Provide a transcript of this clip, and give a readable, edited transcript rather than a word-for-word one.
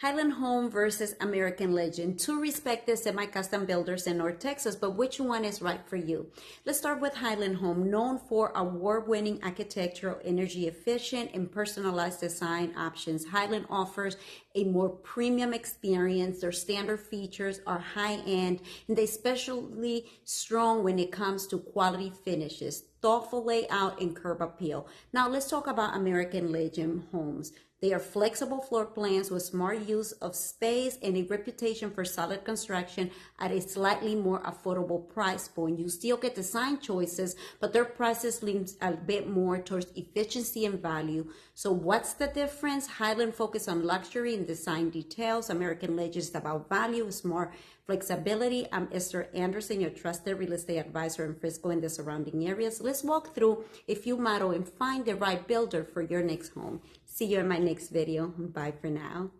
Highland Home versus American Legend, two respected semi-custom builders in North Texas, but which one is right for you? Let's start with Highland Home, known for award-winning architectural, energy efficient, and personalized design options. Highland offers a more premium experience. Their standard features are high-end, and they especially strong when it comes to quality finishes, thoughtful layout, and curb appeal. Now let's talk about American Legend Homes. They are flexible floor plans with smart use of space and a reputation for solid construction at a slightly more affordable price point. You still get design choices, but their prices lean a bit more towards efficiency and value. So what's the difference? Highland focus on luxury and design details. American Legend is about value, smart flexibility. I'm Esther Anderson, your trusted real estate advisor in Frisco and the surrounding areas. Let's walk through a few models and find the right builder for your next home. See you in my next video. Bye for now.